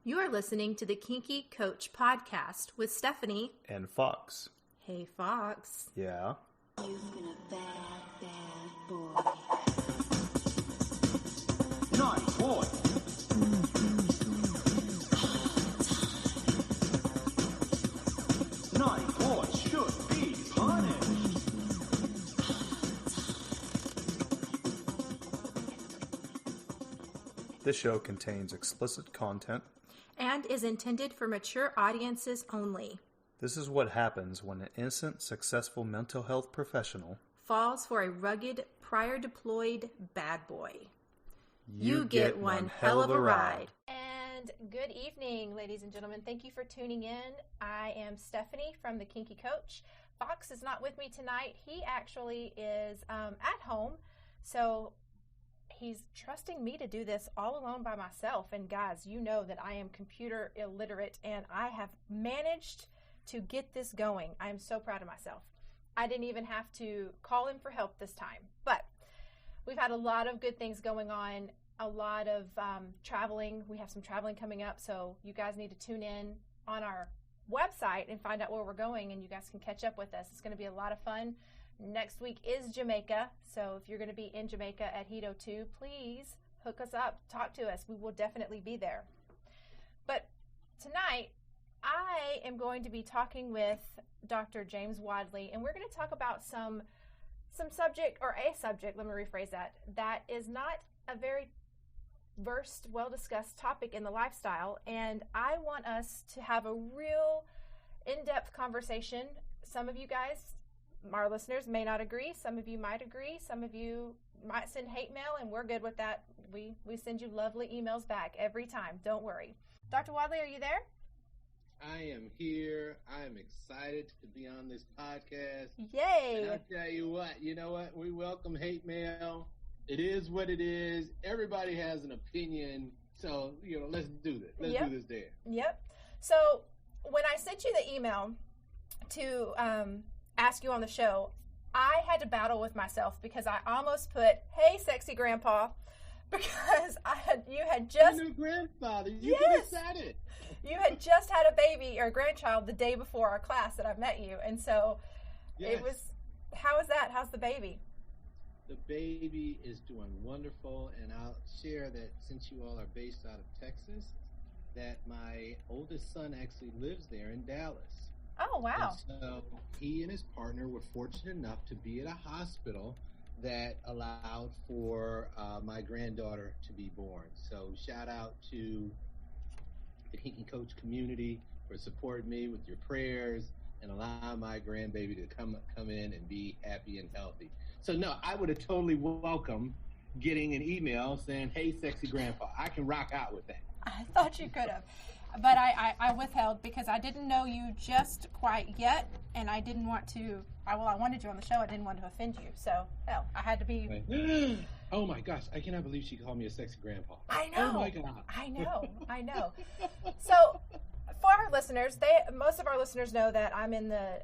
You are listening to the Kinky Coach podcast with Stephanie and Fox. Hey, Fox. Yeah? You've been a bad boy. Naughty boy. Naughty boy should be punished. This show contains explicit content and is intended for mature audiences only. This is what happens when an innocent, successful mental health professional falls for a rugged, prior-deployed bad boy. You get one hell of a ride. And good evening, ladies and gentlemen. Thank you for tuning in. I am Stephanie from the Kinky Coach. Fox is not with me tonight. He actually is at home, so he's trusting me to do this all alone by myself. And guys, you know that I am computer illiterate, and I have managed to get this going. I am so proud of myself. I didn't even have to call him for help this time, but we've had a lot of good things going on, a lot of traveling. We have some traveling coming up, so you guys need to tune in on our website and find out where we're going, and you guys can catch up with us. It's going to be a lot of fun. Next week is Jamaica, so if you're going to be in Jamaica at Hito 2, please hook us up, talk to us. We will definitely be there. But tonight, I am going to be talking with Dr. James Wadley, and we're going to talk about some subject, or a subject, let me rephrase that is not a very versed, well-discussed topic in the lifestyle, and I want us to have a real in-depth conversation. Some of you guys, our listeners, may not agree. Some of you might agree. Some of you might send hate mail, and we're good with that. We send you lovely emails back every time. Don't worry. Dr. Wadley, are you there? I am here. I am excited to be on this podcast. Yay! And I'll tell you what, we welcome hate mail. It is what it is. Everybody has an opinion. So, let's do this. Let's do this there. Yep. So when I sent you the email to ask you on the show, I had to battle with myself because I almost put, "Hey, sexy grandpa," because you had just... You're a grandfather. You yes, could have said it. You had just had a baby or a grandchild the day before our class that I met you. And so It was, how is that? How's the baby? The baby is doing wonderful. And I'll share that since you all are based out of Texas, that my oldest son actually lives there in Dallas. Oh, wow. And so he and his partner were fortunate enough to be at a hospital that allowed for my granddaughter to be born. So shout out to the Kinky Coach community for supporting me with your prayers and allowing my grandbaby to come in and be happy and healthy. So no, I would have totally welcomed getting an email saying, "Hey, sexy grandpa." I can rock out with that. I thought you could have, but I withheld because I didn't know you just quite yet, and I didn't want to. I wanted you on the show. I didn't want to offend you, so hell, I had to be. Right. Oh my gosh! I cannot believe she called me a sexy grandpa. I know. Oh my god! I know. So, for our listeners, most of our listeners know that I'm in the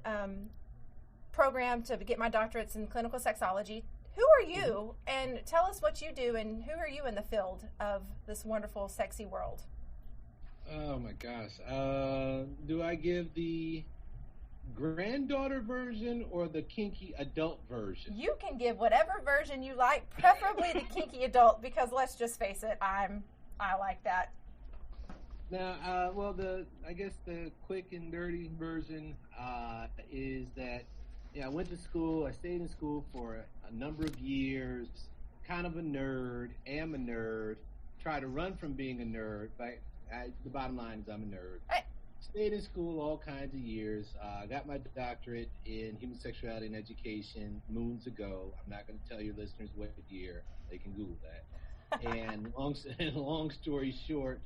program to get my doctorates in clinical sexology. Who are you? And tell us what you do, and who are you in the field of this wonderful, sexy world? Oh my gosh. Do I give the granddaughter version or the kinky adult version? You can give whatever version you like, preferably the kinky adult, because let's just face it, I like that. Now, I guess the quick and dirty version is that I went to school. I stayed in school for a number of years. Kind of a nerd. Am a nerd. Try to run from being a nerd, but the bottom line is I'm a nerd. Hey. Stayed in school all kinds of years. Got my doctorate in human sexuality and education moons ago. I'm not going to tell your listeners what year. They can Google that. And long story short,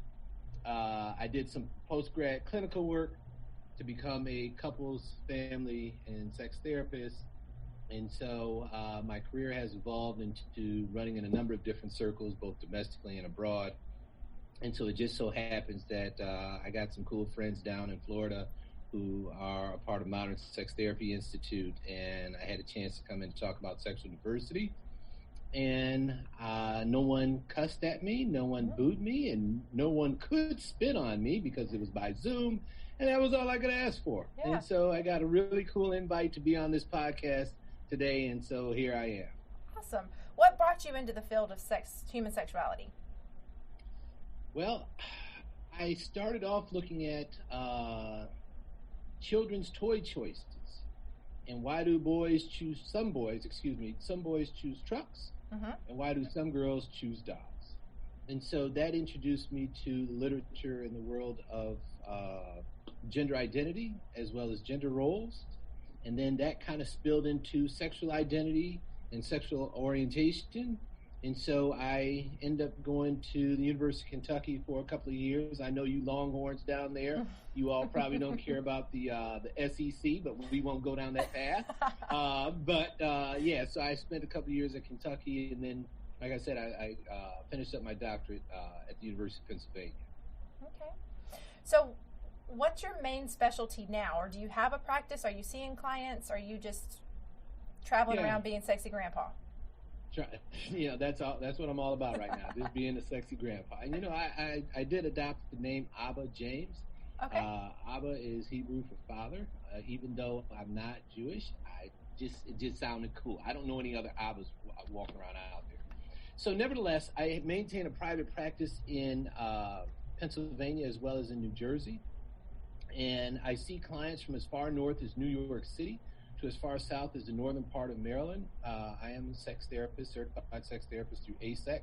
I did some post-grad clinical work to become a couples, family, and sex therapist. And so my career has evolved into running in a number of different circles, both domestically and abroad. And so it just so happens that I got some cool friends down in Florida who are a part of Modern Sex Therapy Institute, and I had a chance to come in and talk about sexual diversity. and no one cussed at me, no one booed me, and no one could spit on me because it was by Zoom, and that was all I could ask for. Yeah. And so I got a really cool invite to be on this podcast today, and so here I am. Awesome. What brought you into the field of human sexuality? Well, I started off looking at children's toy choices. And why do some boys choose trucks? And why do some girls choose dolls? And so that introduced me to the literature in the world of gender identity as well as gender roles. And then that kind of spilled into sexual identity and sexual orientation. And so I ended up going to the University of Kentucky for a couple of years. I know you Longhorns down there, you all probably don't care about the SEC, but we won't go down that path. So I spent a couple of years at Kentucky, and then, like I said, I finished up my doctorate at the University of Pennsylvania. Okay. So what's your main specialty now? Or do you have a practice? Are you seeing clients? Are you just traveling around being sexy grandpa? That's what I'm all about right now, just being a sexy grandpa. And I did adopt the name Abba James. Okay. Abba is Hebrew for father. Even though I'm not Jewish, it just sounded cool. I don't know any other Abbas walking around out there. So nevertheless, I maintain a private practice in Pennsylvania as well as in New Jersey. And I see clients from as far north as New York City to as far south as the northern part of Maryland. I am a sex therapist, certified sex therapist through ASEC.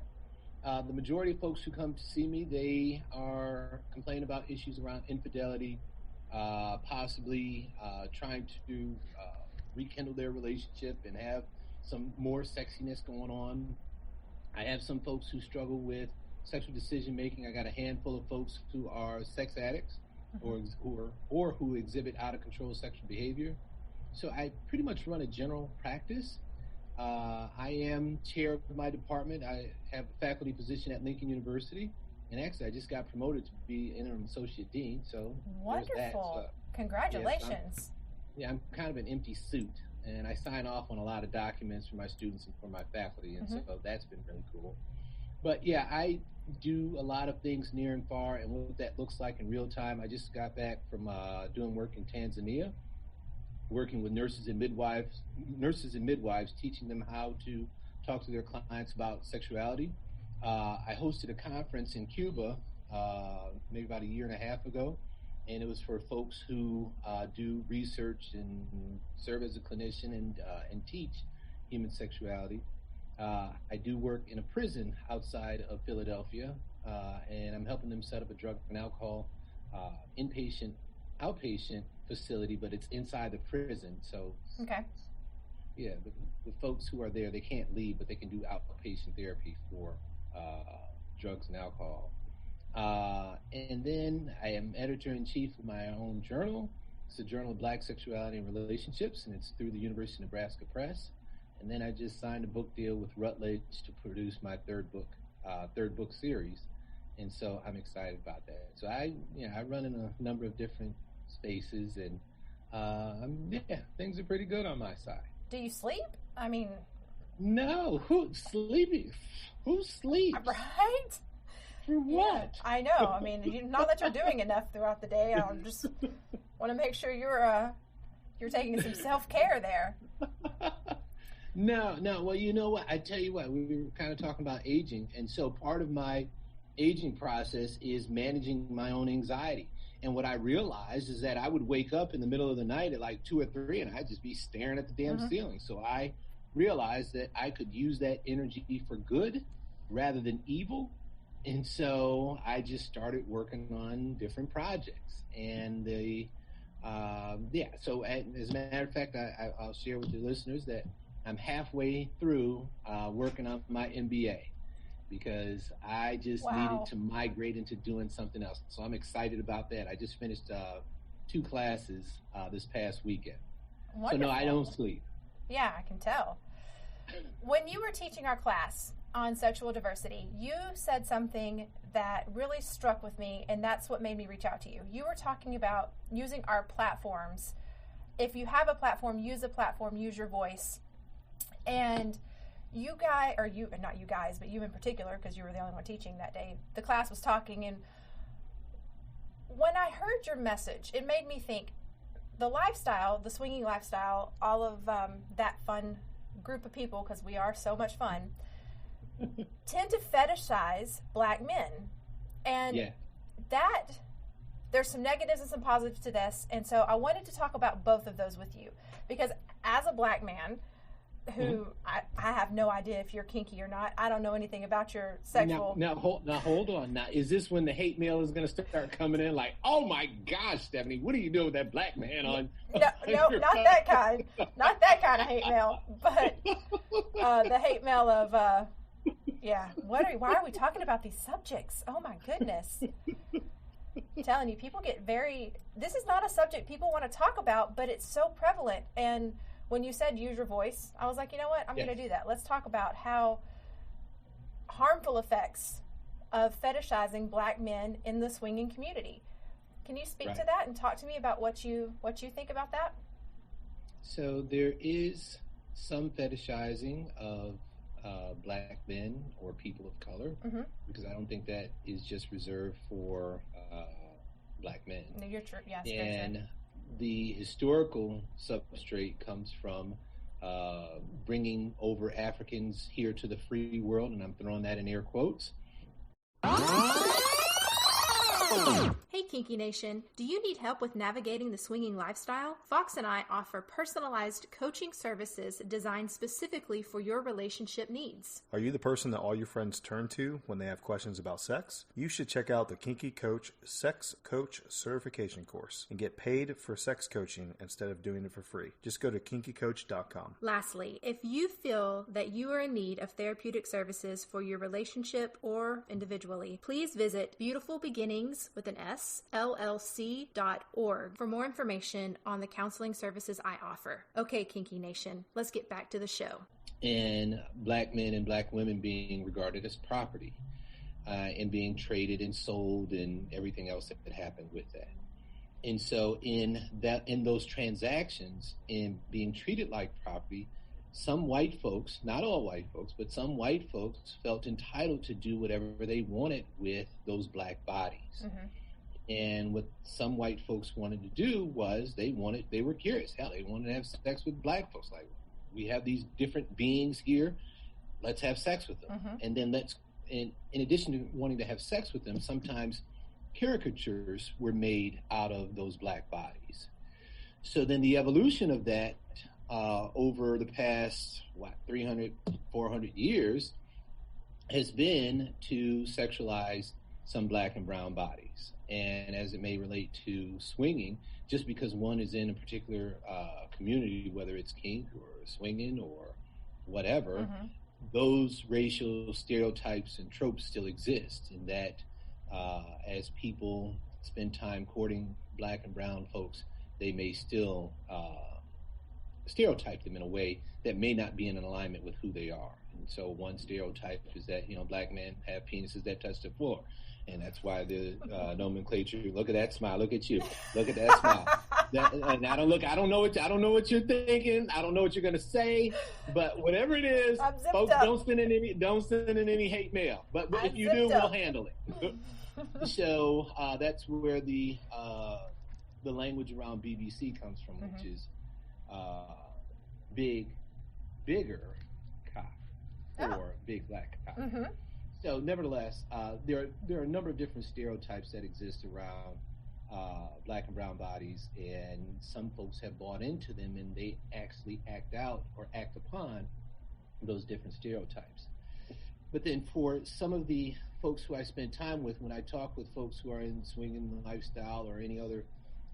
The majority of folks who come to see me, they are complaining about issues around infidelity, possibly trying to rekindle their relationship and have some more sexiness going on. I have some folks who struggle with sexual decision making. I got a handful of folks who are sex addicts or who exhibit out of control sexual behavior. So I pretty much run a general practice. I am chair of my department. I have a faculty position at Lincoln University. And actually, I just got promoted to be interim associate dean. So wonderful. Congratulations. I'm kind of an empty suit. And I sign off on a lot of documents for my students and for my faculty. And so that's been really cool. But yeah, I do a lot of things near and far. And what that looks like in real time, I just got back from doing work in Tanzania, working with nurses and midwives, teaching them how to talk to their clients about sexuality. I hosted a conference in Cuba maybe about a year and a half ago, and it was for folks who do research and serve as a clinician and teach human sexuality. I do work in a prison outside of Philadelphia, and I'm helping them set up a drug and alcohol outpatient facility, but it's inside the prison. So okay. Yeah, the folks who are there, they can't leave, but they can do outpatient therapy for drugs and alcohol. And then I am editor-in-chief of my own journal. It's a journal of Black Sexuality and Relationships, and it's through the University of Nebraska Press. And then I just signed a book deal with Rutledge to produce my third book series. And so I'm excited about that. So I run in a number of different spaces, and things are pretty good on my side. Do you sleep? I mean, no. Who sleeps? Right? For what? Yeah, I know. I mean, not that you're doing enough throughout the day. I just want to make sure you're taking some self-care there. No. Well, you know what? I tell you what. We were kind of talking about aging, and so part of my aging process is managing my own anxiety. And what I realized is that I would wake up in the middle of the night at like 2 or 3, and I'd just be staring at the damn ceiling. So I realized that I could use that energy for good rather than evil. And so I just started working on different projects. And so as a matter of fact, I'll share with the listeners that I'm halfway through working on my MBA, because I just needed to migrate into doing something else. So I'm excited about that. I just finished 2 classes this past weekend. Wonderful. So no, I don't sleep. Yeah, I can tell. When you were teaching our class on sexual diversity, you said something that really struck with me, and that's what made me reach out to you. You were talking about using our platforms. If you have a platform, use your voice. And you guys, or you, not you guys, but you in particular, because you were the only one teaching that day, the class was talking, and when I heard your message, it made me think the lifestyle, the swinging lifestyle, all of that fun group of people, because we are so much fun, tend to fetishize black men. And that, there's some negatives and some positives to this. And so I wanted to talk about both of those with you. Because as a black man, who I have no idea if you're kinky or not. I don't know anything about your sexual. Now hold on. Now, is this when the hate mail is going to start coming in? Like, oh my gosh, Stephanie, what are you doing with that black man on? No, not that kind. Not that kind of hate mail. But the hate mail of, why are we talking about these subjects? Oh my goodness. I'm telling you, people get this is not a subject people want to talk about, but it's so prevalent. And when you said use your voice, I was like, you know what? I'm going to do that. Let's talk about how harmful effects of fetishizing black men in the swinging community. Can you speak to that and talk to me about what you think about that? So there is some fetishizing of black men or people of color, because I don't think that is just reserved for black men. No, you're true. Yes, and the historical substrate comes from bringing over Africans here to the free world, and I'm throwing that in air quotes. Hey Kinky Nation, do you need help with navigating the swinging lifestyle? Fox and I offer personalized coaching services designed specifically for your relationship needs. Are you the person that all your friends turn to when they have questions about sex? You should check out the Kinky Coach Sex Coach Certification course and get paid for sex coaching instead of doing it for free. Just go to kinkycoach.com. Lastly, if you feel that you are in need of therapeutic services for your relationship or individually, please visit Beautiful Beginnings with an S, LLC.org for more information on the counseling services I offer. Okay, Kinky Nation, let's get back to the show. And black men and black women being regarded as property and being traded and sold and everything else that happened with that. And so in those transactions, in being treated like property, some white folks, not all white folks, but some white folks felt entitled to do whatever they wanted with those black bodies. And what some white folks wanted to do was they were curious. Hell, they wanted to have sex with black folks. Like, we have these different beings here. Let's have sex with them. And then in addition to wanting to have sex with them, sometimes caricatures were made out of those black bodies. So then the evolution of that over the past, 300, 400 years has been to sexualize some black and brown bodies. And as it may relate to swinging, just because one is in a particular community, whether it's kink or swinging or whatever, those racial stereotypes and tropes still exist. In that as people spend time courting black and brown folks, they may still stereotype them in a way that may not be in alignment with who they are. And so one stereotype is that, black men have penises that touch the floor. And that's why the nomenclature, look at that smile, look at you, look at that smile. And I don't know what you're thinking. I don't know what you're going to say, but whatever it is, folks, don't send in any hate mail. But if you do, we'll handle it. So that's where the language around BBC comes from, which is bigger cock or big black cock. So nevertheless, there are a number of different stereotypes that exist around black and brown bodies, and some folks have bought into them and they actually act out or act upon those different stereotypes. But then for some of the folks who I spend time with, when I talk with folks who are in swinging lifestyle or any other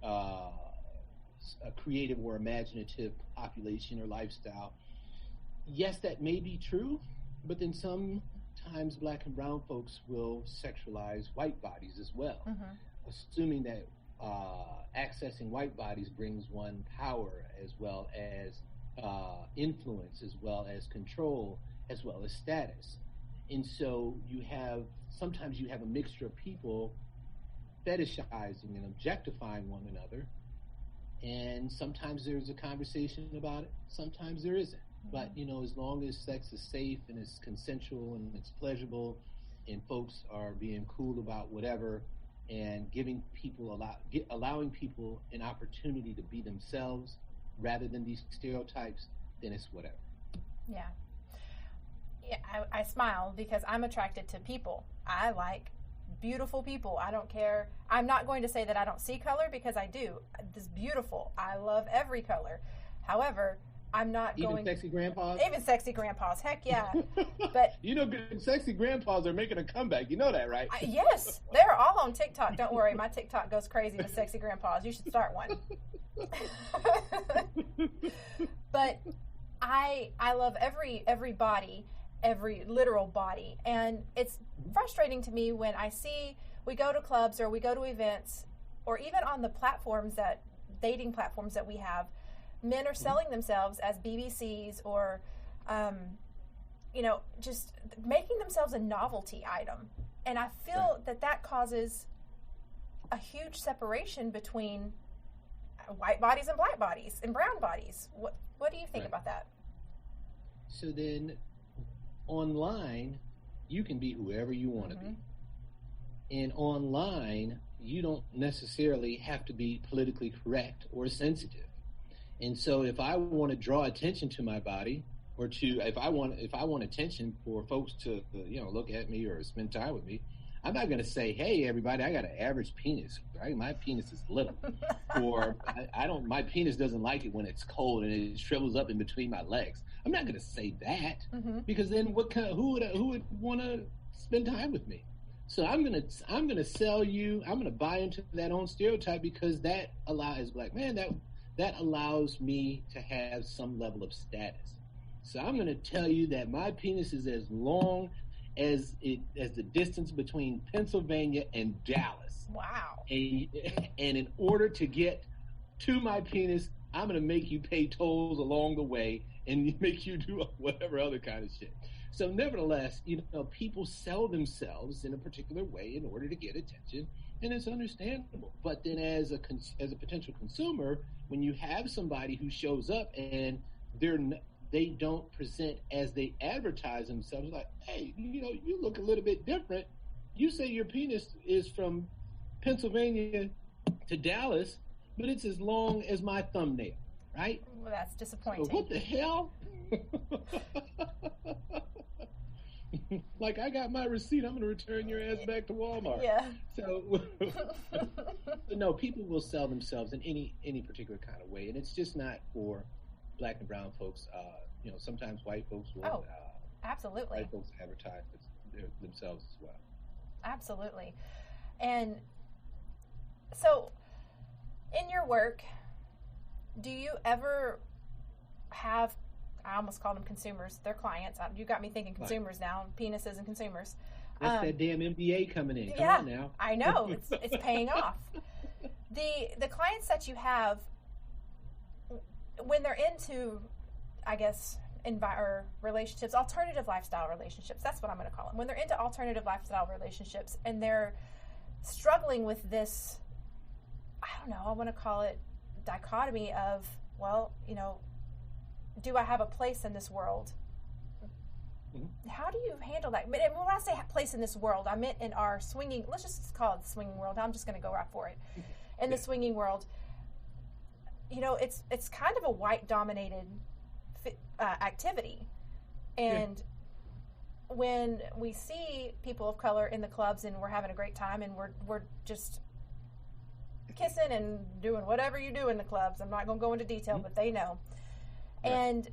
a creative or imaginative population or lifestyle, yes, that may be true, but then sometimes black and brown folks will sexualize white bodies as well, assuming that accessing white bodies brings one power as well as influence, as well as control, as well as status. And so sometimes you have a mixture of people fetishizing and objectifying one another. And sometimes there's a conversation about it, sometimes there isn't. But, as long as sex is safe and it's consensual and it's pleasurable and folks are being cool about whatever and allowing people an opportunity to be themselves rather than these stereotypes, then it's whatever. Yeah. Yeah, I smile because I'm attracted to people. I like beautiful people. I don't care. I'm not going to say that I don't see color because I do. It's beautiful. I love every color. However, I'm not even sexy grandpas? Even sexy grandpas. Heck yeah. But sexy grandpas are making a comeback. You know that, right? Yes. They're all on TikTok. Don't worry. My TikTok goes crazy with sexy grandpas. You should start one. But I love every body, every literal body. And it's frustrating to me when I see we go to clubs or we go to events or even on the dating platforms that we have, men are selling themselves as BBCs or, just making themselves a novelty item. And I feel that causes a huge separation between white bodies and black bodies and brown bodies. What do you think about that? So then online, you can be whoever you want to be. And online, you don't necessarily have to be politically correct or sensitive. And so if I want to draw attention to my body or if I want attention for folks to, look at me or spend time with me, I'm not going to say, hey, everybody, I got an average penis, right? My penis is little. Or my penis doesn't like it when it's cold and it shrivels up in between my legs. I'm not going to say that because then who would want to spend time with me? So I'm gonna sell you. I'm gonna buy into that own stereotype because that allows black man that allows me to have some level of status. So I'm gonna tell you that my penis is as long as the distance between Pennsylvania and Dallas. Wow. And in order to get to my penis, I'm gonna make you pay tolls along the way and make you do whatever other kind of shit. So nevertheless, people sell themselves in a particular way in order to get attention, and it's understandable. But then as a potential consumer, when you have somebody who shows up and they don't present as they advertise themselves, like, hey, you look a little bit different. You say your penis is from Pennsylvania to Dallas, but it's as long as my thumbnail, right? Well, that's disappointing. So what the hell? Like, I got my receipt. I'm going to return your ass back to Walmart. Yeah. So, no, people will sell themselves in any particular kind of way, and it's just not for black and brown folks. Sometimes white folks will. Absolutely. White folks advertise themselves as well. Absolutely. And so, in your work, do you ever have, I almost call them consumers, they're clients. You got me thinking consumers now, penises and consumers. That's that damn MBA coming in. Come on now. I know. It's paying off. The clients that you have, when they're into, I guess, relationships, alternative lifestyle relationships, that's what I'm going to call them. When they're into alternative lifestyle relationships and they're struggling with this, I don't know, I want to call it dichotomy of, well, do I have a place in this world? Mm-hmm. How do you handle that? But when I say place in this world, I meant in our swinging, let's just call it the swinging world. I'm just going to go right for it. In the swinging world, it's kind of a white-dominated activity. And when we see people of color in the clubs and we're having a great time and we're just kissing and doing whatever you do in the clubs, I'm not going to go into detail, but they know. And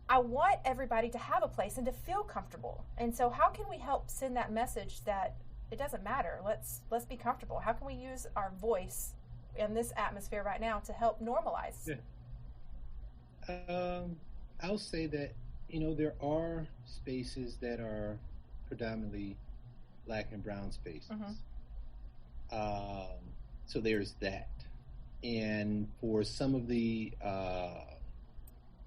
I want everybody to have a place and to feel comfortable. And so how can we help send that message that it doesn't matter? Let's be comfortable. How can we use our voice in this atmosphere right now to help normalize? I'll say that, there are spaces that are predominantly black and brown spaces. So there's that. And for some of the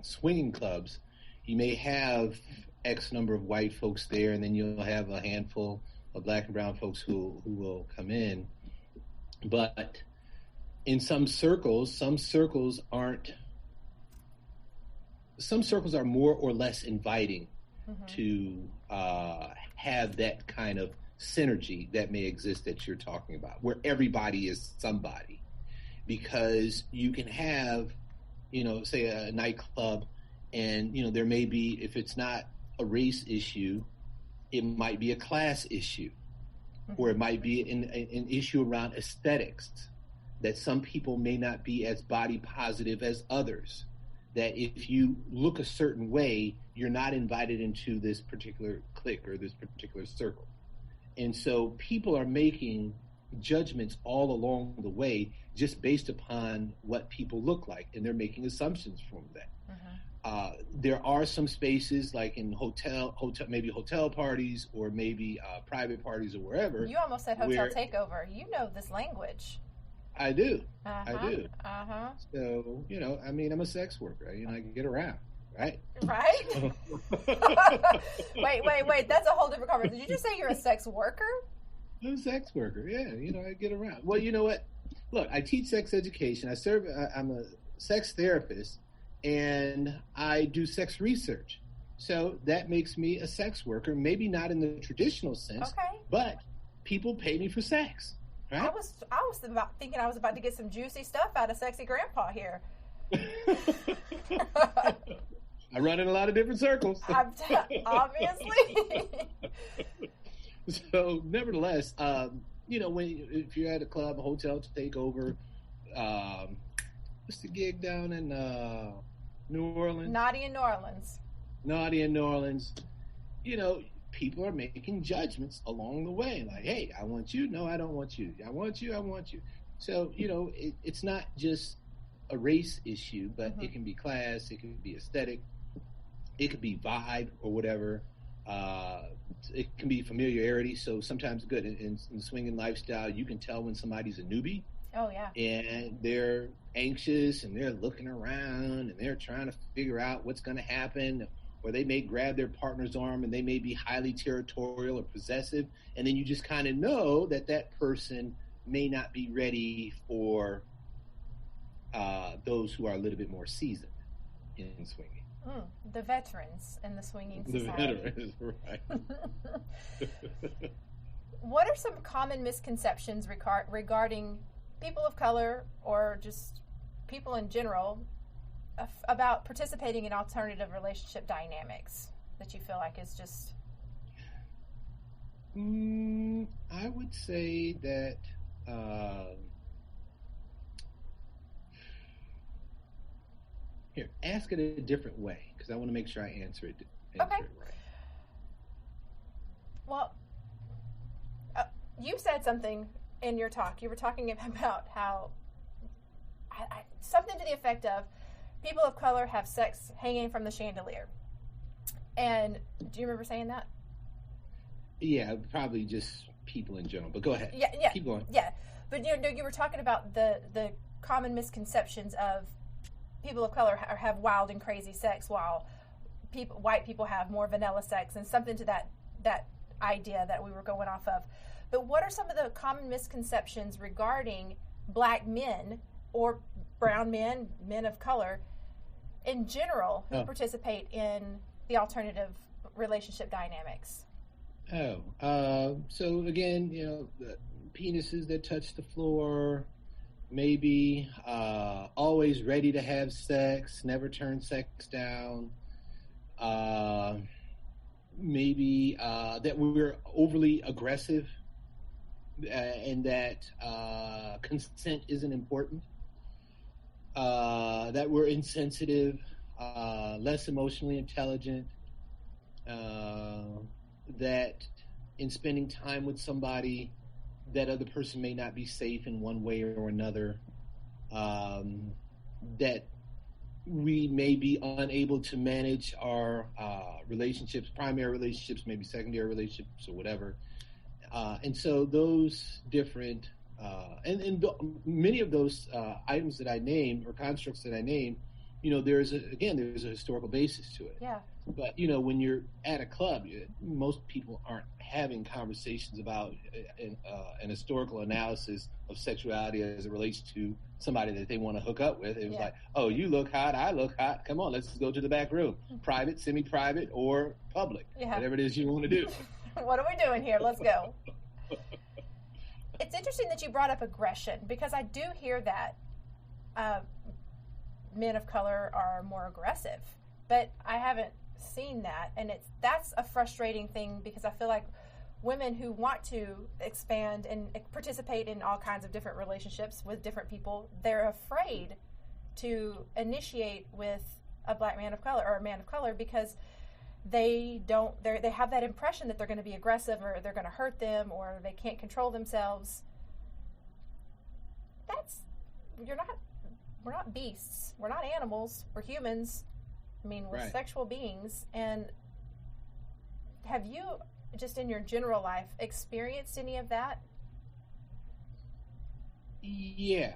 swinging clubs, you may have X number of white folks there, and then you'll have a handful of black and brown folks who will come in. But in some circles aren't some circles are more or less inviting to have that kind of synergy that may exist that you're talking about, where everybody is somebody. Because you can have, say a nightclub, and, there may be, if it's not a race issue, it might be a class issue, or it might be an issue around aesthetics, that some people may not be as body positive as others, that if you look a certain way, you're not invited into this particular clique or this particular circle. And so people are making judgments all along the way just based upon what people look like, and they're making assumptions from that. There are some spaces like in maybe hotel parties, or maybe private parties, or wherever. You almost said hotel takeover. You know this language. I do. Uh-huh. I do. Uh-huh. So, I'm a sex worker. I get around, right? Right? Wait. That's a whole different conversation. Did you just say you're a sex worker? I'm a sex worker. Yeah, I get around. Well, you know what? Look, I teach sex education. I'm a sex therapist, and I do sex research. So that makes me a sex worker, maybe not in the traditional sense, but people pay me for sex. Right? I was thinking I was about to get some juicy stuff out of Sexy Grandpa here. I run in a lot of different circles. Obviously. So, nevertheless, if you're at a club, a hotel takeover, what's the gig down in New Orleans? Naughty in New Orleans. People are making judgments along the way. Like, hey, I want you. No, I don't want you. I want you. So, it's not just a race issue, but it can be class, it can be aesthetic, it could be vibe or whatever. It can be familiarity. So sometimes good in swinging lifestyle, you can tell when somebody's a newbie. Oh, yeah. And they're anxious and they're looking around and they're trying to figure out what's going to happen. Or they may grab their partner's arm and they may be highly territorial or possessive. And then you just kind of know that person may not be ready for those who are a little bit more seasoned in swinging. The veterans in the swinging society. The veterans, right. What are some common misconceptions regarding people of color, or just people in general, about participating in alternative relationship dynamics that you feel like is just... I would say that here, ask it a different way, because I want to make sure I answer it right. Well, you said something in your talk. You were talking about how something to the effect of people of color have sex hanging from the chandelier. And do you remember saying that? Yeah, probably just people in general. But go ahead. Yeah. Keep going. Yeah, but you were talking about the common misconceptions of people of color have wild and crazy sex, while white people have more vanilla sex, and something to that idea that we were going off of. But what are some of the common misconceptions regarding black men or brown men, men of color in general, who participate in the alternative relationship dynamics? So again, the penises that touch the floor, maybe always ready to have sex, never turn sex down, maybe that we're overly aggressive, and that consent isn't important, that we're insensitive, less emotionally intelligent, that in spending time with somebody, that other person may not be safe in one way or another, that we may be unable to manage our relationships, primary relationships, maybe secondary relationships or whatever. And so those different, and many of those items that I named or constructs that I named, there's a historical basis to it. Yeah. But when you're at a club, most people aren't having conversations about an historical analysis of sexuality as it relates to somebody that they want to hook up with. It was like, oh, you look hot, I look hot. Come on, let's go to the back room, private, semi-private, or public, whatever it is you want to do. What are we doing here? Let's go. It's interesting that you brought up aggression, because I do hear that men of color are more aggressive, but I haven't seen that, and that's a frustrating thing, because I feel like women who want to expand and participate in all kinds of different relationships with different people, they're afraid to initiate with a black man of color or a man of color, because they have that impression that they're going to be aggressive, or they're going to hurt them, or they can't control themselves. We're not beasts. We're not animals. We're humans. I mean, we're sexual beings. And have you, just in your general life, experienced any of that? Yeah.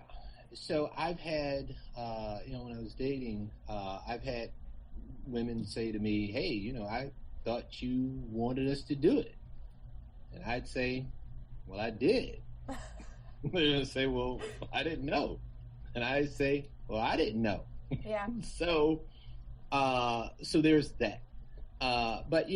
So I've had, when I was dating, I've had women say to me, hey, I thought you wanted us to do it. And I'd say, well, I did. They'd say, well, I didn't know. And I'd say, well, I didn't know. Yeah. So there's that. But,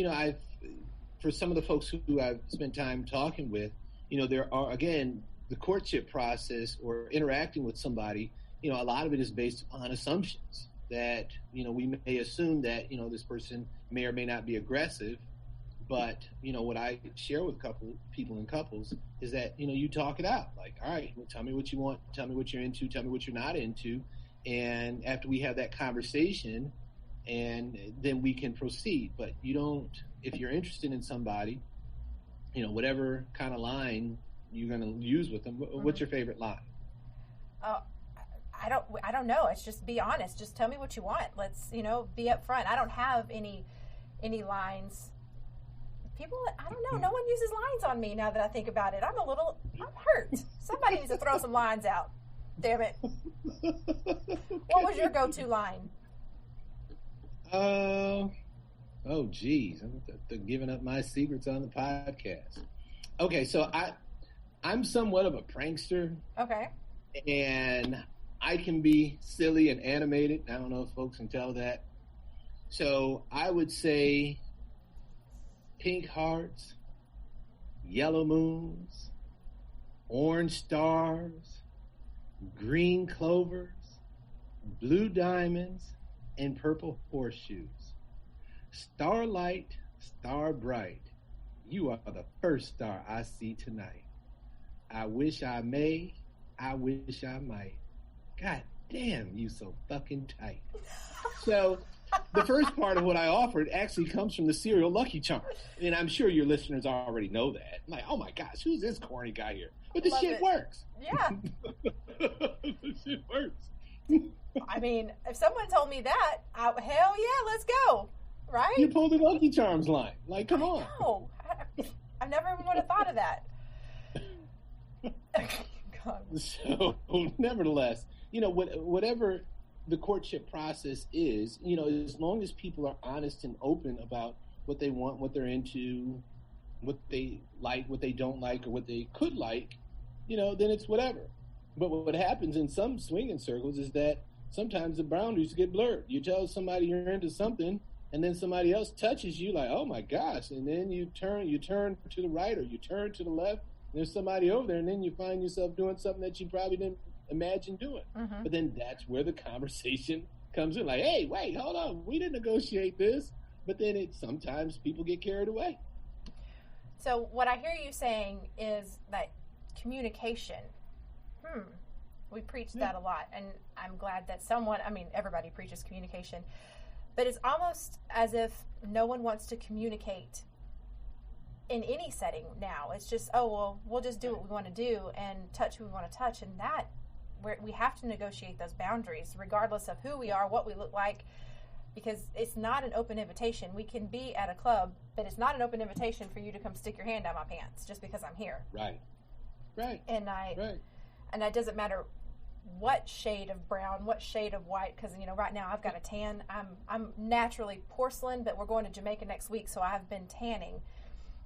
for some of the folks who I've spent time talking with, there are, again, the courtship process or interacting with somebody, a lot of it is based upon assumptions that, we may assume that, this person may or may not be aggressive. But, what I share with people in couples is that, you talk it out. Like, all right, well, tell me what you want. Tell me what you're into. Tell me what you're not into. And after we have that conversation, and then we can proceed. But if you're interested in somebody, whatever kind of line you're going to use with them, what's your favorite line? I don't know. It's just be honest. Just tell me what you want. Let's, be upfront. I don't have any lines. People, I don't know. No one uses lines on me now that I think about it. I'm hurt. Somebody needs to throw some lines out. Damn it. What was your go-to line? Oh, geez. I'm giving up my secrets on the podcast. Okay, so I'm somewhat of a prankster. Okay. And I can be silly and animated. I don't know if folks can tell that. So I would say pink hearts, yellow moons, orange stars, green clovers, blue diamonds, and purple horseshoes. Starlight, star bright, you are the first star I see tonight. I wish I may, I wish I might. God damn, you so fucking tight. So the first part of what I offered actually comes from the cereal Lucky Charms. And I'm sure your listeners already know that. I'm like, oh my gosh, who's this corny guy here? But this shit works. Yeah. This shit works. I mean, if someone told me that, hell yeah, let's go. Right? You pulled the Lucky Charms line. Like, come on. No, I never even would have thought of that. God. So, nevertheless, whatever the courtship process is, as long as people are honest and open about what they want, what they're into, what they like, what they don't like, or what they could like, then it's whatever. But what happens in some swinging circles is that sometimes the boundaries get blurred. You tell somebody you're into something, and then somebody else touches you like, oh my gosh, and then you turn to the right or you turn to the left, and there's somebody over there, and then you find yourself doing something that you probably didn't imagine doing. Mm-hmm. But then that's where the conversation comes in, like, hey, wait, hold on, we didn't negotiate this. But then sometimes people get carried away. So what I hear you saying is that communication, we preach that a lot, and I'm glad that everybody preaches communication, but it's almost as if no one wants to communicate in any setting now. It's just, we'll just do what we want to do and touch who we want to touch, and that we have to negotiate those boundaries regardless of who we are, what we look like, because it's not an open invitation. We can be at a club, but it's not an open invitation for you to come stick your hand down my pants just because I'm here. Right. And that doesn't matter what shade of brown, what shade of white, because right now I've got a tan. I'm naturally porcelain, but we're going to Jamaica next week, so I've been tanning.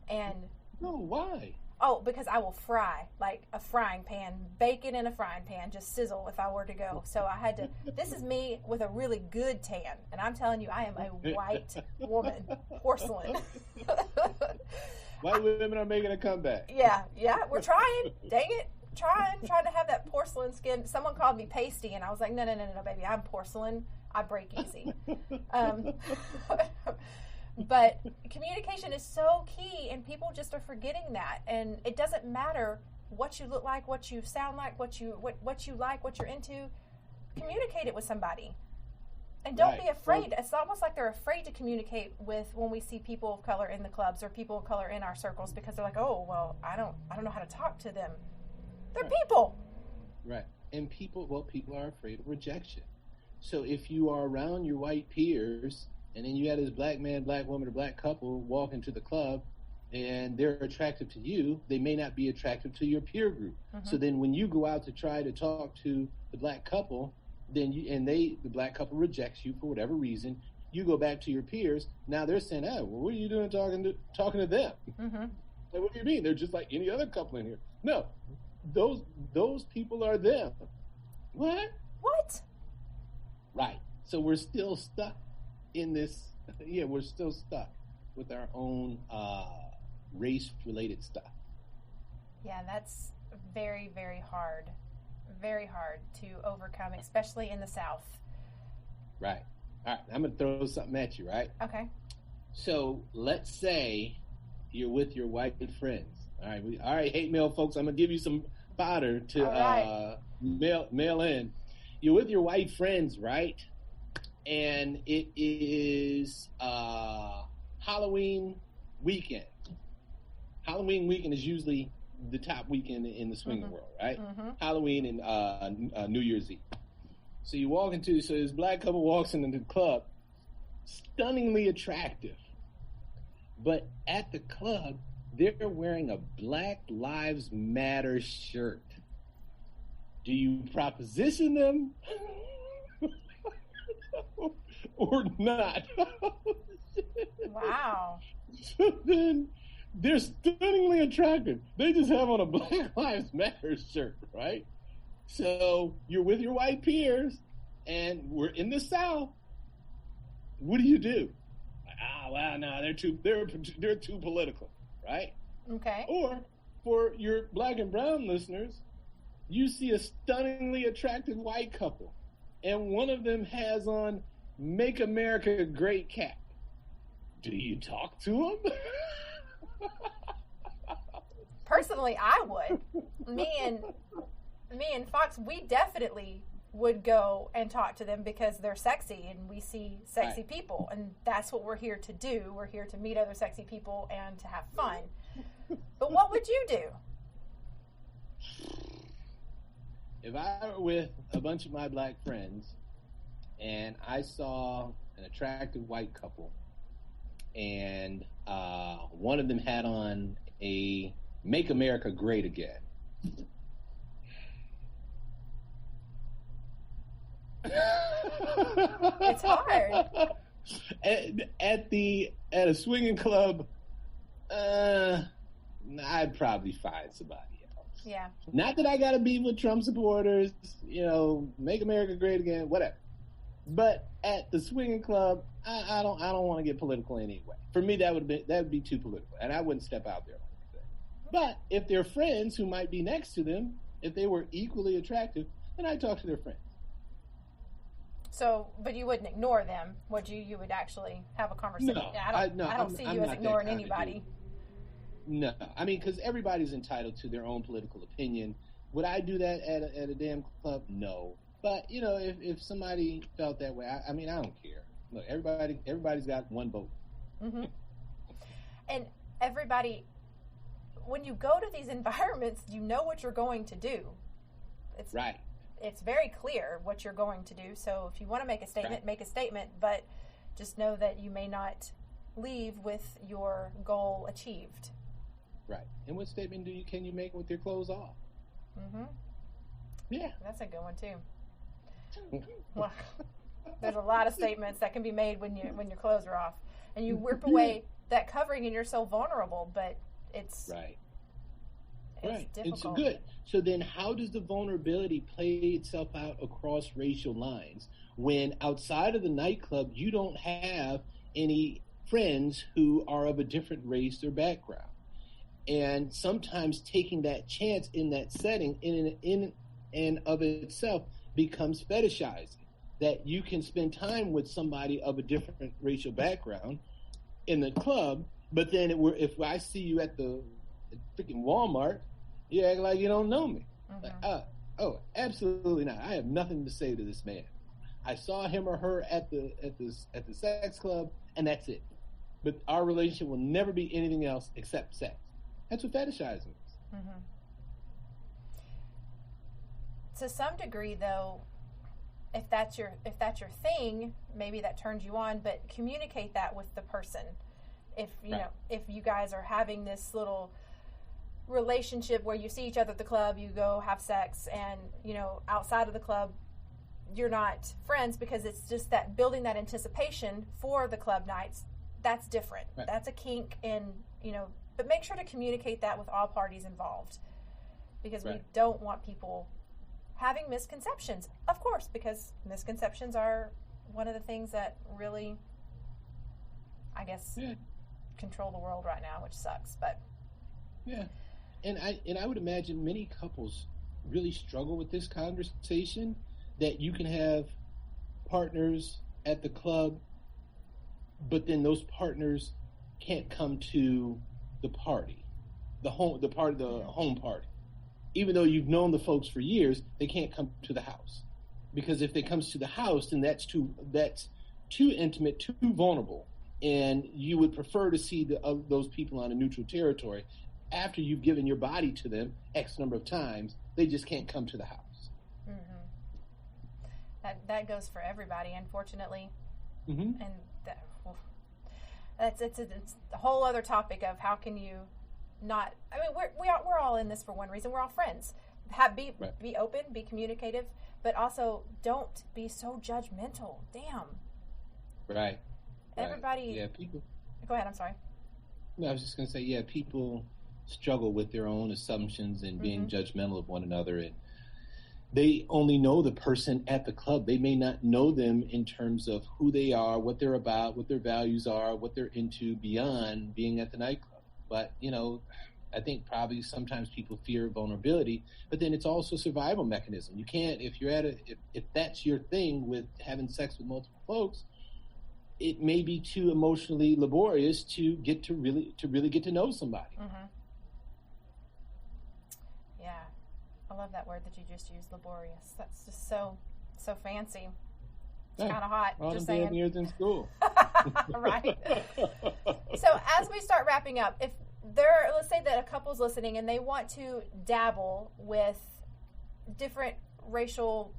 And No, why? oh, because I will fry like a frying pan, bacon in a frying pan, just sizzle if I were to go. So I had to. This is me with a really good tan, and I'm telling you, I am a white woman, porcelain. White women are making a comeback. Yeah, we're trying. Dang it. Trying to have that porcelain skin. Someone called me pasty, and I was like, no, baby, I'm porcelain. I break easy. But communication is so key, and people just are forgetting that. And it doesn't matter what you look like, what you sound like, what you like, what you're into. Communicate it with somebody. And don't be afraid. It's almost like they're afraid to communicate with when we see people of color in the clubs or people of color in our circles, because they're like, oh, well, I don't know how to talk to them. They're people. Right. And people are afraid of rejection. So if you are around your white peers, and then you have this black man, black woman, or black couple walk into the club, and they're attractive to you, they may not be attractive to your peer group. Mm-hmm. So then when you go out to try to talk to the black couple, then the black couple rejects you for whatever reason, you go back to your peers. Now they're saying, oh, well, what are you doing talking to them? Mm-hmm. Like, what do you mean? They're just like any other couple in here. No, those people are them. What? Right. So we're still stuck in this. Yeah, we're still stuck with our own race-related stuff. Yeah, that's very, very hard. Very hard to overcome, especially in the South. Right. All right, I'm going to throw something at you, right? Okay. So let's say you're with your white friends. All right, hate mail, folks. I'm going to give you some fodder to mail in. You're with your white friends, right? And it is Halloween weekend. Halloween weekend is usually the top weekend in the swinging world, right? Mm-hmm. Halloween and New Year's Eve. So you walk so this black couple walks into the club, stunningly attractive. But at the club, they're wearing a Black Lives Matter shirt. Do you proposition them or not? Wow. So then they're stunningly attractive. They just have on a Black Lives Matter shirt, right? So you're with your white peers, and we're in the South. What do you do? Well, no, they're too political, right? Okay. Or for your black and brown listeners, you see a stunningly attractive white couple, and one of them has on "Make America Great" cap. Do you talk to them? Personally, I would. Me and Fox, we definitely would go and talk to them because they're sexy and we see sexy people, and that's what we're here to do. We're here to meet other sexy people and to have fun. But what would you do? If I were with a bunch of my black friends and I saw an attractive white couple and one of them had on a "Make America Great Again," it's hard. At a swinging club, I'd probably find somebody else. Yeah. Not that I got to be with Trump supporters, "Make America Great Again," whatever. But at the swinging club, I don't want to get political anyway. For me, that would be too political, and I wouldn't step out there like that. But if they're friends who might be next to them, if they were equally attractive, then I'd talk to their friends. So, but you wouldn't ignore them, would you? You would actually have a conversation. No, I don't see you as ignoring anybody. No, I mean, because everybody's entitled to their own political opinion. Would I do that at a damn club? No. But if somebody felt that way, I mean, I don't care. Look, everybody's got one vote. Mm-hmm. And everybody, when you go to these environments, you know what you're going to do. It's right. It's very clear what you're going to do. So if you want to make a statement, make a statement. But just know that you may not leave with your goal achieved. Right. And what statement can you make with your clothes off? Mm-hmm. Yeah. That's a good one too. Well, there's a lot of statements that can be made when your clothes are off, and you rip away that covering, and you're so vulnerable. But it's right. It's difficult. It's good. So then, how does the vulnerability play itself out across racial lines when outside of the nightclub you don't have any friends who are of a different race or background? And sometimes taking that chance in that setting in and of itself becomes fetishizing. That you can spend time with somebody of a different racial background in the club, but then if I see you at the freaking Walmart, you act like you don't know me. Mm-hmm. Like, oh, absolutely not. I have nothing to say to this man. I saw him or her at the sex club, and that's it. But our relationship will never be anything else except sex. That's what fetishizing is. Mm-hmm. To some degree, though, if that's your thing, maybe that turns you on. But communicate that with the person. If you know, if you guys are having this little relationship where you see each other at the club, you go have sex, and outside of the club you're not friends, because it's just that building that anticipation for the club nights. That's different. Right. That's a kink, and but make sure to communicate that with all parties involved, because we don't want people having misconceptions, of course, because misconceptions are one of the things that really, I guess, control the world right now, which sucks. But and I would imagine many couples really struggle with this conversation, that you can have partners at the club, but then those partners can't come to the party, the home party. Even though you've known the folks for years, they can't come to the house, because if they comes to the house, then that's too intimate, too vulnerable, and you would prefer to see those people on a neutral territory. After you've given your body to them X number of times, they just can't come to the house. Mm-hmm. That goes for everybody, unfortunately. Mm-hmm. And it's a whole other topic of how can you not. I mean, we're all in this for one reason. We're all friends. Be open, be communicative, but also don't be so judgmental. Damn. Right. Everybody. Yeah. People. Go ahead. I'm sorry. No, I was just going to say, people struggle with their own assumptions and being judgmental of one another, and they only know the person at the club. They may not know them in terms of who they are, what they're about, what their values are, what they're into beyond being at the nightclub. But, I think probably sometimes people fear vulnerability, but then it's also a survival mechanism. You can't, if you're if that's your thing with having sex with multiple folks, it may be too emotionally laborious to really get to know somebody. Mm-hmm. Yeah, I love that word that you just used, laborious. That's just so fancy. It's kind of hot. All just the saying. damn years in school. Right. So as we start wrapping up, if let's say that a couple's listening and they want to dabble with different racial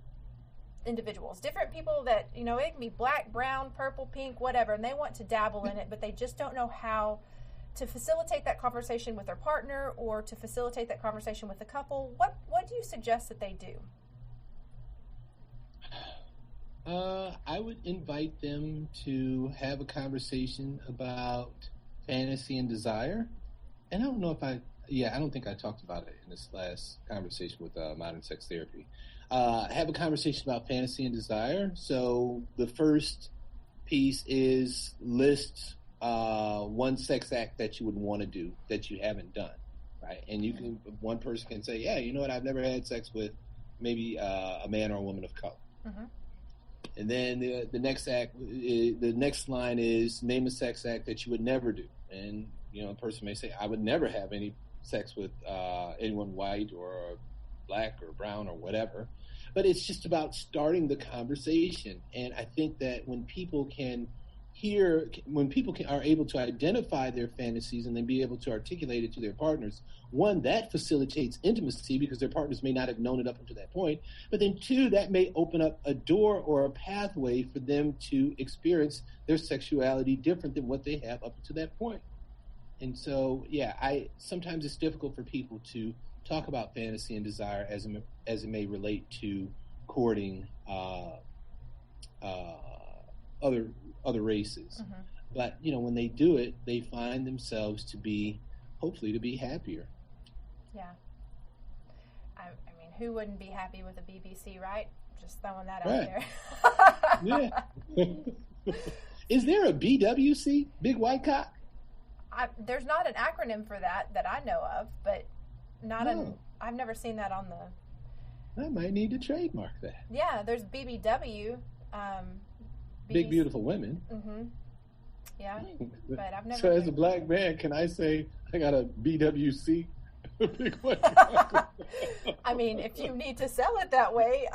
individuals, different people that, it can be black, brown, purple, pink, whatever, and they want to dabble in it, but they just don't know how to facilitate that conversation with their partner or to facilitate that conversation with the couple. What do you suggest that they do? I would invite them to have a conversation about fantasy and desire. And I don't know if I don't think I talked about it in this last conversation with modern sex therapy. Have a conversation about fantasy and desire. So the first piece is list one sex act that you would want to do that you haven't done, right? And one person can say, yeah, you know what, I've never had sex with maybe a man or a woman of color. Mm-hmm. And then the next line is name a sex act that you would never do. And a person may say, I would never have any sex with anyone white or black or brown or whatever. But it's just about starting the conversation. And I think that when people are able to identify their fantasies and then be able to articulate it to their partners, one, that facilitates intimacy because their partners may not have known it up until that point. But then two, that may open up a door or a pathway for them to experience their sexuality different than what they have up to that point. And so, sometimes it's difficult for people to talk about fantasy and desire as it may relate to courting other races. Mm-hmm. But when they do it, they find themselves hopefully to be happier. Yeah. I mean, who wouldn't be happy with a BBC, right? Just throwing that Right. out there. Yeah. Is there a BWC, Big White Cock? There's not an acronym for that I know of, but I've never seen that on the... I might need to trademark that. Yeah, there's BBW. Big Beautiful Women. Mm-hmm. Yeah, but I've never... So as a black man, can I say I got a BWC? Big White Cock? I mean, if you need to sell it that way,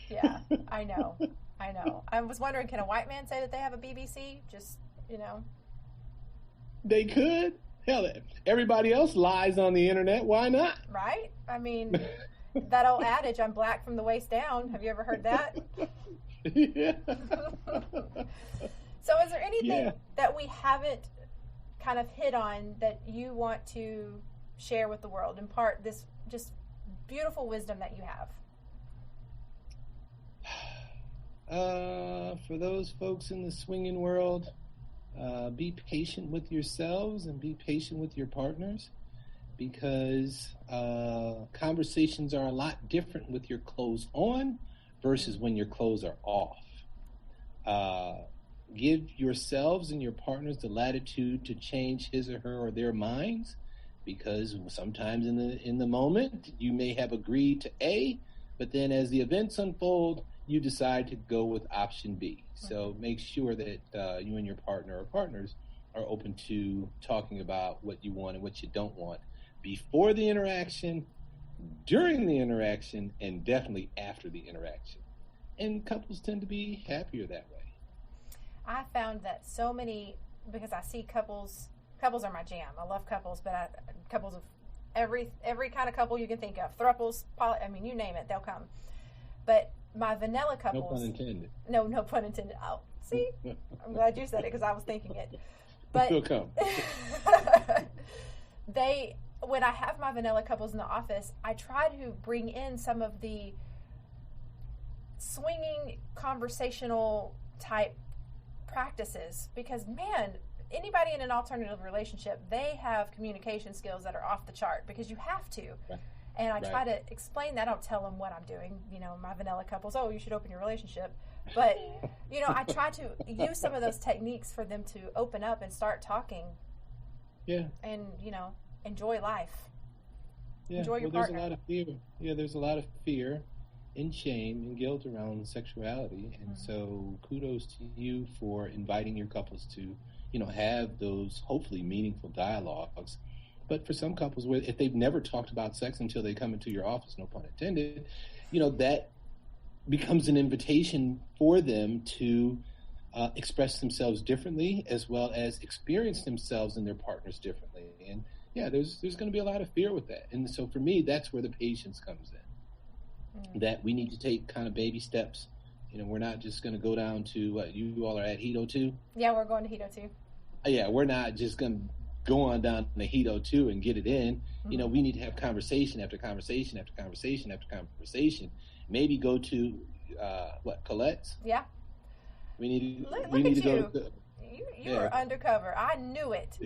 yeah, I know. I was wondering, can a white man say that they have a BBC? Just, They could. Hell, everybody else lies on the internet. Why not? Right? I mean, that old adage, I'm black from the waist down. Have you ever heard that? Yeah. So is there anything that we haven't kind of hit on that you want to share with the world, impart this just beautiful wisdom that you have? For those folks in the swinging world, be patient with yourselves and be patient with your partners, because conversations are a lot different with your clothes on versus when your clothes are off. Give yourselves and your partners the latitude to change his or her or their minds, because sometimes in the moment you may have agreed to A, but then as the events unfold, you decide to go with option B. So make sure that you and your partner or partners are open to talking about what you want and what you don't want before the interaction, during the interaction, and definitely after the interaction. And couples tend to be happier that way. I found that so many, because I see couples are my jam. I love couples, but couples of every kind of couple you can think of. Thruples, you name it, they'll come. But my vanilla couples... No pun intended. No pun intended. Oh, see? I'm glad you said it because I was thinking it. But They'll come. When I have my vanilla couples in the office, I try to bring in some of the swinging conversational type practices, because man, anybody in an alternative relationship, they have communication skills that are off the chart, because you have to. Right. And I try to explain that. I don't tell them what I'm doing. My vanilla couples, you should open your relationship. But, I try to use some of those techniques for them to open up and start talking. Yeah. And, enjoy life. Yeah. Enjoy your partner. There's a lot of fear. Yeah, there's a lot of fear and shame and guilt around sexuality. And so kudos to you for inviting your couples to, have those hopefully meaningful dialogues. But for some couples, if they've never talked about sex until they come into your office, no pun intended, that becomes an invitation for them to express themselves differently, as well as experience themselves and their partners differently. And yeah, there's going to be a lot of fear with that. And so for me, that's where the patience comes in. That we need to take kind of baby steps. We're not just going to go down to what you all are at, Hito 2. Yeah, we're going to Hito 2. Yeah, we're not just going to go on down to Hito 2 and get it in. We need to have conversation after conversation after conversation after conversation. Maybe go to Colette's? Yeah. We need to go to you were undercover. I knew it.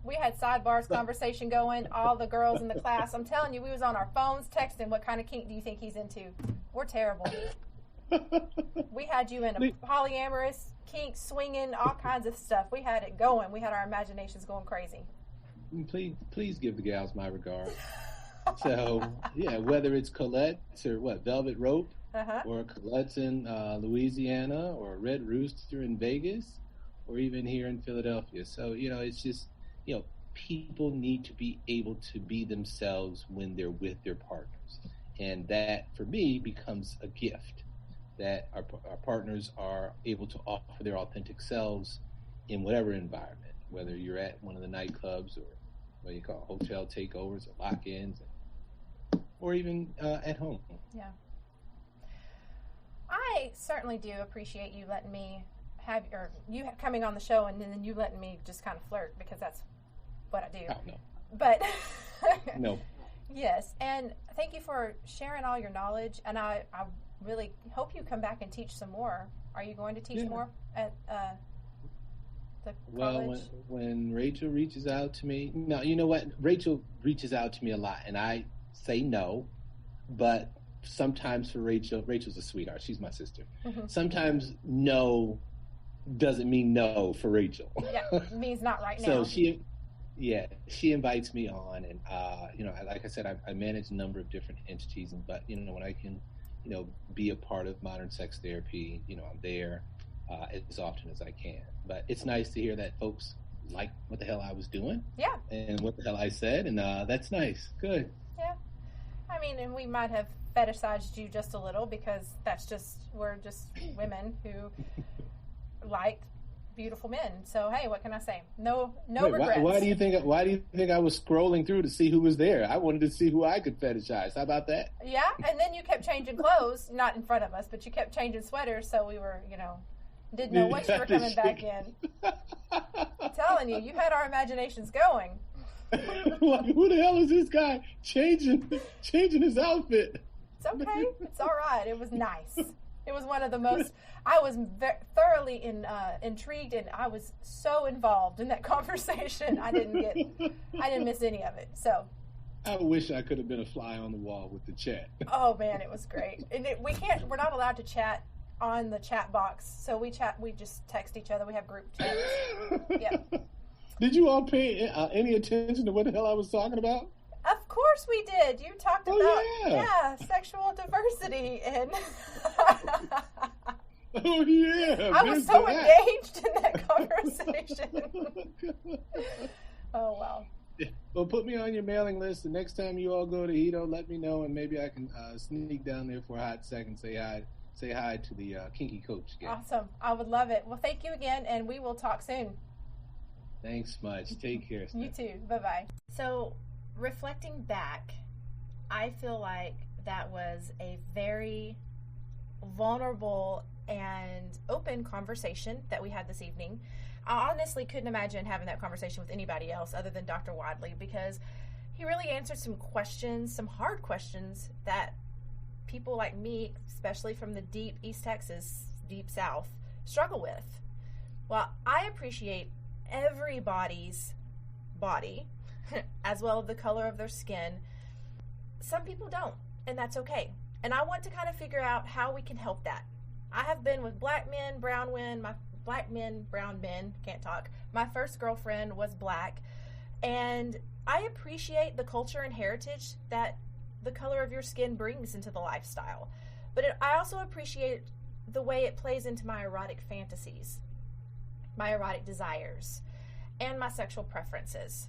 We had sidebars conversation going, all the girls in the class. I'm telling you, we was on our phones texting, what kind of kink do you think he's into? We're terrible. We had you in a polyamorous, kink, swinging, all kinds of stuff. We had it going. We had our imaginations going crazy. Please give the gals my regard. So, yeah, whether it's Colette's or Velvet Rope, or Colette's in Louisiana, or Red Rooster in Vegas, or even here in Philadelphia. So, it's just, people need to be able to be themselves when they're with their partners. And that, for me, becomes a gift, that our partners are able to offer their authentic selves in whatever environment, whether you're at one of the nightclubs or what you call hotel takeovers or lock-ins, or even at home. Yeah. I certainly do appreciate you letting me you coming on the show, and then you letting me just kind of flirt, because that's what I do. Oh, no. but No. yes. And thank you for sharing all your knowledge. And I really hope you come back and teach some more. Are you going to teach more at the college? Well, when Rachel reaches out to me, no, you know what? Rachel reaches out to me a lot, and I say no, but sometimes for Rachel's a sweetheart. She's my sister. Mm-hmm. Sometimes no doesn't mean no for Rachel. Yeah, it means not right now. So she invites me on, and like I said, I manage a number of different entities, but when I can, be a part of modern sex therapy, I'm there as often as I can. But it's nice to hear that folks like what the hell I was doing, and what the hell I said, and that's nice. Good. Yeah, I mean, and we might have fetishized you just a little because we're just women who like beautiful men. So hey, what can I say? No regrets. Why do you think I was scrolling through to see who was there? I wanted to see who I could fetishize. How about that? Yeah, and then you kept changing clothes, not in front of us, but you kept changing sweaters, so we were, didn't know what you were coming back in. I'm telling you had our imaginations going. Like, who the hell is this guy changing his outfit? It's okay. It's all right. It was nice. It was one of the most. I was thoroughly intrigued, and I was so involved in that conversation. I didn't miss any of it. So. I wish I could have been a fly on the wall with the chat. Oh man, it was great. And we're not allowed to chat on the chat box, so we just text each other. We have group chats. Yeah. Did you all pay any attention to what the hell I was talking about? Of course we did. You talked about sexual diversity and oh yeah. I was so engaged in that conversation. Oh well. Well, put me on your mailing list. The next time you all go to Edo, let me know, and maybe I can sneak down there for a hot second. Say hi to the kinky coach again. Awesome. I would love it. Well, thank you again, and we will talk soon. Thanks much. Take care, Steph. You too. Bye-bye. So, reflecting back, I feel like that was a very vulnerable and open conversation that we had this evening. I honestly couldn't imagine having that conversation with anybody else other than Dr. Wadley, because he really answered some questions, some hard questions that people like me, especially from the deep East Texas, deep South, struggle with. Well, I appreciate everybody's body as well as the color of their skin. Some people don't, and that's okay. And I want to kind of figure out how we can help that. I have been with black men, brown men, brown men, can't talk. My first girlfriend was black, and I appreciate the culture and heritage that the color of your skin brings into the lifestyle. But I also appreciate the way it plays into my erotic fantasies, my erotic desires, and my sexual preferences.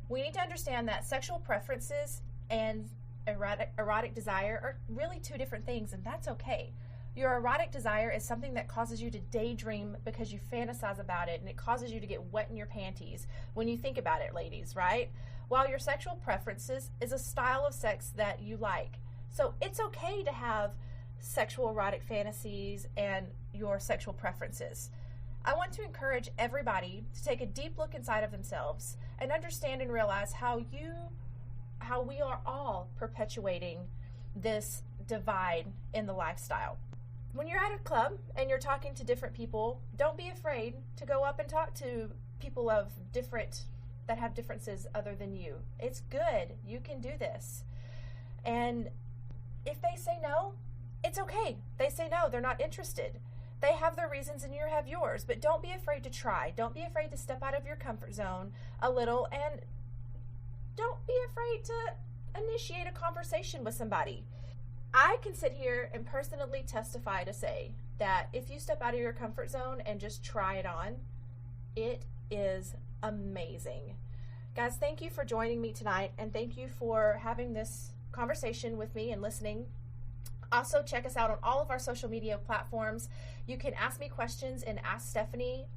We need to understand that sexual preferences and erotic desire are really two different things, and that's okay. Your erotic desire is something that causes you to daydream because you fantasize about it, and it causes you to get wet in your panties when you think about it, ladies, right? While your sexual preferences is a style of sex that you like. So it's okay to have sexual erotic fantasies and your sexual preferences. I want to encourage everybody to take a deep look inside of themselves and understand and realize how we are all perpetuating this divide in the lifestyle. When you're at a club and you're talking to different people, don't be afraid to go up and talk to people that have differences other than you. It's good. You can do this. And if they say no, it's okay. They say no, they're not interested. They have their reasons and you have yours, but don't be afraid to try. Don't be afraid to step out of your comfort zone a little, and don't be afraid to initiate a conversation with somebody. I can sit here and personally testify to say that if you step out of your comfort zone and just try it on, it is amazing. Guys, thank you for joining me tonight, and thank you for having this conversation with me and listening. Also, check us out on all of our social media platforms. You can ask me questions and Ask Stephanie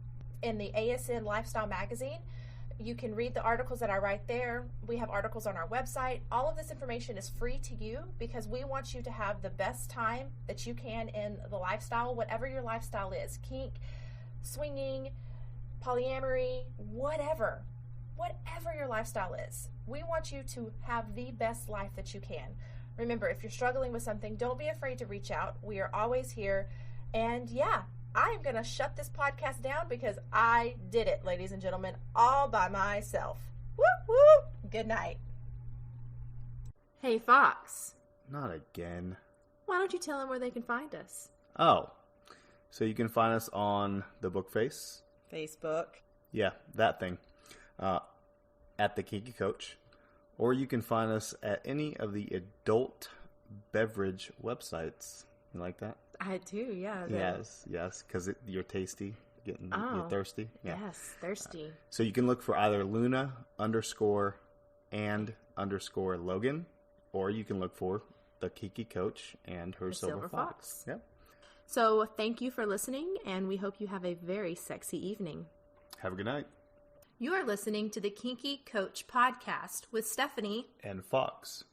in the ASN Lifestyle Magazine. You can read the articles that I write there. We have articles on our website. All of this information is free to you because we want you to have the best time that you can in the lifestyle, whatever your lifestyle is. Kink, swinging, polyamory, whatever. whatever your lifestyle is. We want you to have the best life that you can. Remember, if you're struggling with something, don't be afraid to reach out. We are always here. And yeah, I am going to shut this podcast down because I did it, ladies and gentlemen, all by myself. Whoop, whoop. Good night. Hey, Fox. Not again. Why don't you tell them where they can find us? Oh, so you can find us on the Bookface. Facebook. Yeah, that thing. At the Kinky Coach. Or you can find us at any of the adult beverage websites. You like that? I do, yeah. Yes, because you're tasty. You're thirsty. Yeah. Yes, thirsty. So you can look for either Luna_and_Logan, or you can look for the Kinky Coach and her Silver Fox. Yep. So thank you for listening, and we hope you have a very sexy evening. Have a good night. You are listening to the Kinky Coach podcast with Stephanie and Fox.